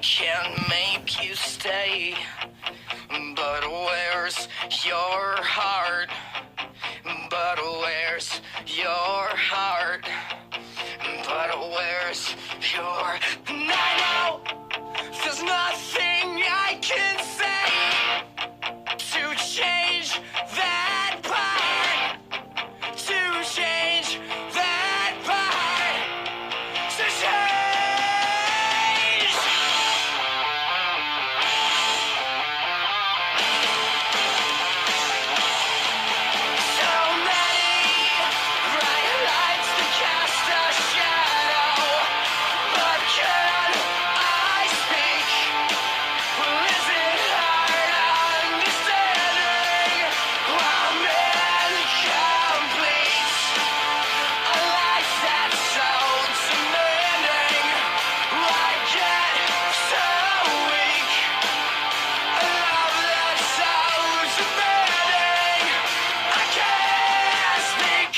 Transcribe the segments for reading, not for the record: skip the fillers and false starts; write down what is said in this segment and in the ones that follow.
can make you stay, but where's your heart? But where's your heart? But where's your... I know there's nothing I can say to change that part, to change that part, to change. So many bright lights to cast a shadow, but can I speak? Is it hard understanding I'm incomplete? A life that's so demanding, I get so weak. A love that's so demanding, I can't speak.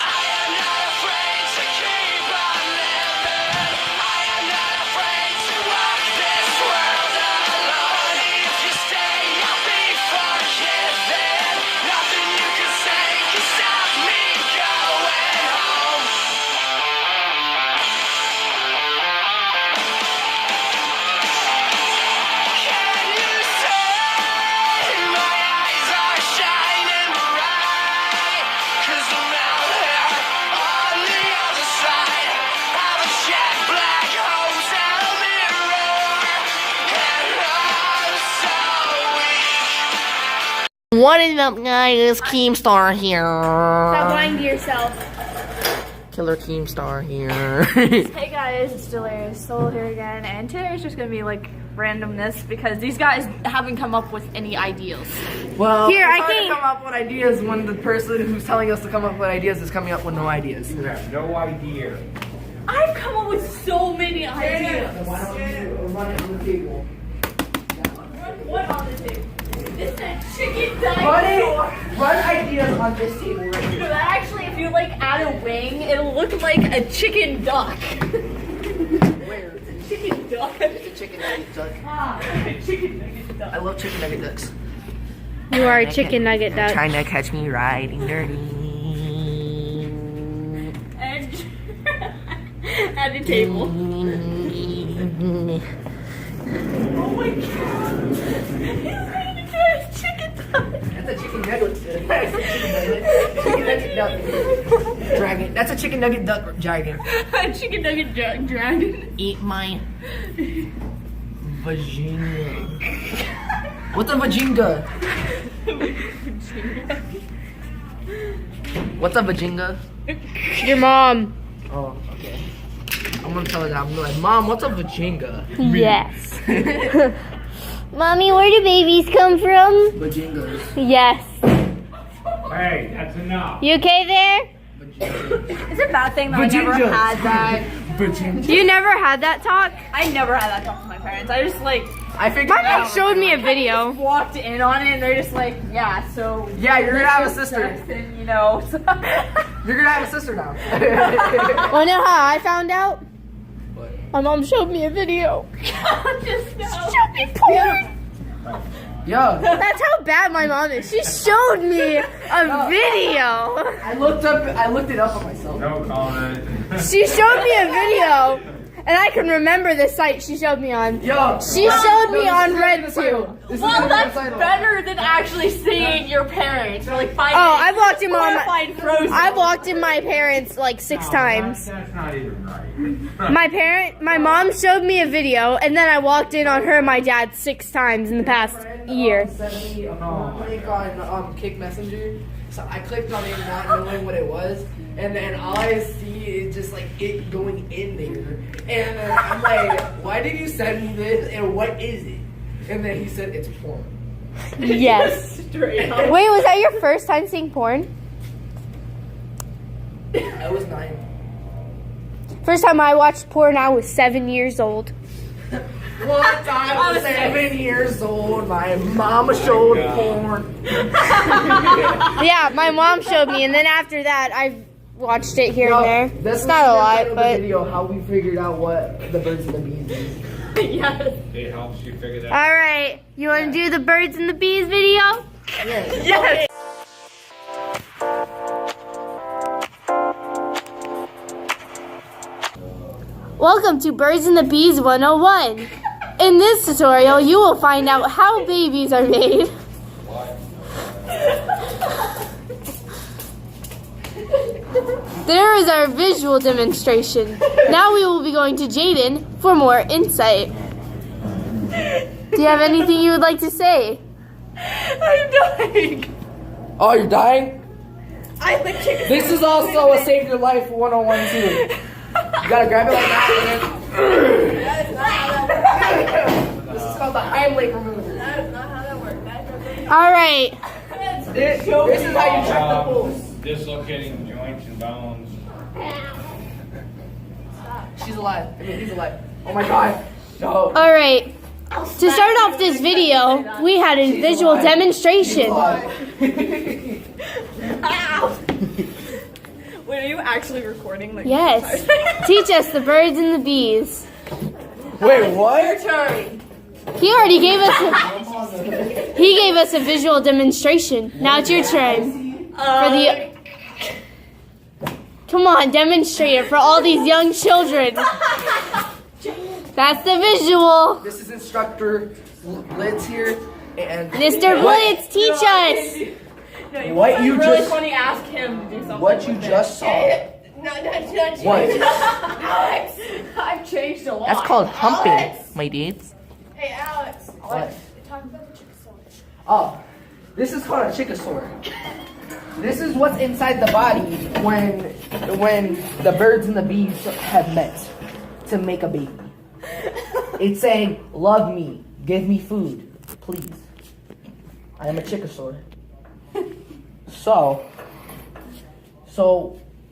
I am not afraid to keep on living. I am not afraid to walk this world alone. If you stay, I'll be forgiven. Nothing you can say can stop me going home. Can you see my eyes are shining bright? 'Cause I'm out here on the other side of a jet black hotel mirror, and I'm so weak. What is up, guys? Keemstar here. Stop lying to yourself. Killer Keemstar here. Hey guys, it's Delirious Soul here again, and today is just gonna be like randomness because these guys haven't come up with any ideas. Well, Here, it's I hard can- to come up with ideas when the person who's telling us to come up with ideas is coming up with no ideas. You have no idea. I've come up with so many ideas. Why don't you run it on the table? What on the table? It's a chicken Run dinosaur. Run ideas on this table right here. No, actually, if you like add a wing, it'll look like a chicken duck. Where? Chicken duck. It's a chicken nugget duck. Ah, chicken nugget duck. I love chicken nugget ducks. You are a chicken nugget duck. Trying to catch me riding dirty. And at the table. Oh my god. He's going to do a chicken duck. That's a chicken nugget. That's a chicken nugget. Chicken nugget duck. Dragon. That's a chicken nugget duck dragon. A chicken nugget dragon. Eat my Vagina. What's a vagina? What's a vagina? Your mom. Oh, okay. I'm gonna tell her that. I'm gonna be like, Mom, what's a vagina? Yes. Mommy, where do babies come from? Vajingas. Yes. Hey, that's enough. You okay there? It's a bad thing that I never Vajingas. had that. Vagina. You never had that talk? I never had that talk with my parents. I just like, I figured my it mom out. showed me a video. Walked in on it and they're just like, yeah, so. Yeah, you're gonna have a sister. And, you know. So You're gonna have a sister now. Wanna know how I found out? What? My mom showed me a video. just know. Showed me porn. Yeah. That's how bad my mom is. She showed me a video. I looked it up on myself. No comment. She showed me a video. And I can remember the site she showed me on. Yo. She showed me on Red too. Well, that's better than actually seeing your parents or like finding. Oh, I've walked in my Frozen. I've walked in my parents like 6 times. That's not even right. My mom showed me a video, and then I walked in on her and my dad 6 times in the past year. Sent me a link on Kick Messenger. So I clicked on it not knowing what it was, and then all I see is just like it going in there. And then I'm like, why did you send me this? And what is it? And then he said it's porn. Yes. Straight up. Wait, was that your first time seeing porn? I was 9. First time I watched porn, I was 7 years old. One time I was 7 years old, my mama showed porn. Yeah, my mom showed me, and then after that, I watched it here and there. That's It's not a lot, the but video how we figured out what the birds and the bees is. Yes. It helps you figure that out. all right. You want to do the birds and the bees video? Yes. Welcome to Birds and the Bees 101. In this tutorial, you will find out how babies are made. There is our visual demonstration. Now we will be going to Jaden for more insight. Do you have anything you would like to say? I'm dying. Oh, you're dying? I think chicken. This is also a Save Your Life 101 too. You gotta grab it like that. That is not how that works. This is called the Heimlich remover. That is not how that works. All right. This is how you check the pulse. Dislocating joints and bones. She's alive. I mean, he's alive. Oh my god. No. All right. To start off this video, we had a visual demonstration. Ow. Wait, are you actually recording? Like, Yes. Teach us the birds and the bees. Wait, what? Your turn. He already gave us a visual demonstration. Now it's your turn. Come on, demonstrate it for all these young children. That's the visual. This is instructor Blitz here, and Mr. Blitz, teach us. No, What you really just- funny. Ask him to do something. what you with just it. saw. No, that's What? Alex, I've changed a lot. That's called humping, Alex. my dudes. Hey, Alex. What? Talk about the Chickisaur. Oh, this is called a Chickisaur. This is what's inside the body when the birds and the bees have met to make a baby. It's saying, "Love me, give me food, please. I am a Chickisaur." So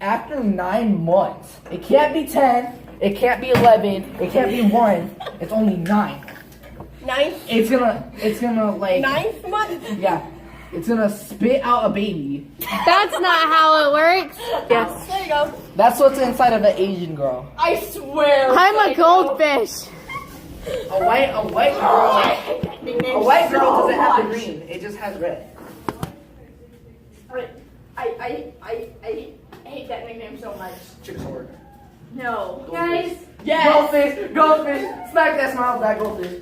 after 9 months, it can't be 10, it can't be 11, it can't be 1. It's only 9. It's gonna like Ninth month? yeah, it's gonna spit out a baby. That's not how it works. Yes. There you go. That's what's inside of an Asian girl. I swear. I'm a goldfish. A white girl doesn't have the green. It just has red. I hate that nickname so much. Chickisaur. No. Guys, Yes. Goldfish. Smack that smile back, goldfish.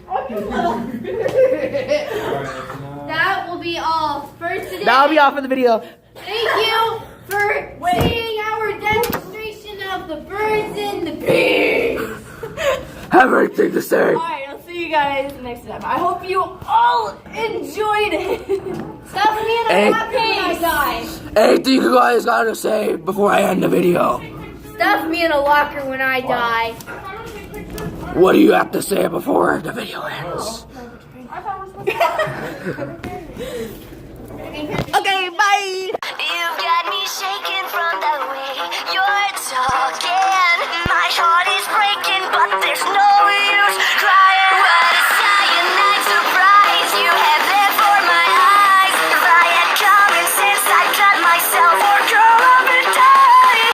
that will be all for today. That'll be all for the video. Thank you for seeing our demonstration of the birds and the bees. Have anything to say? Alright, I'll see you guys next time. I hope you all enjoyed it. Stuff me in a Hey. locker when I die. Anything you guys gotta say before I end the video? Stuff me in a locker when I die. What do you have to say before the video ends? Okay, bye. You've got me shaking from the way you're talking. My heart is breaking, but there's no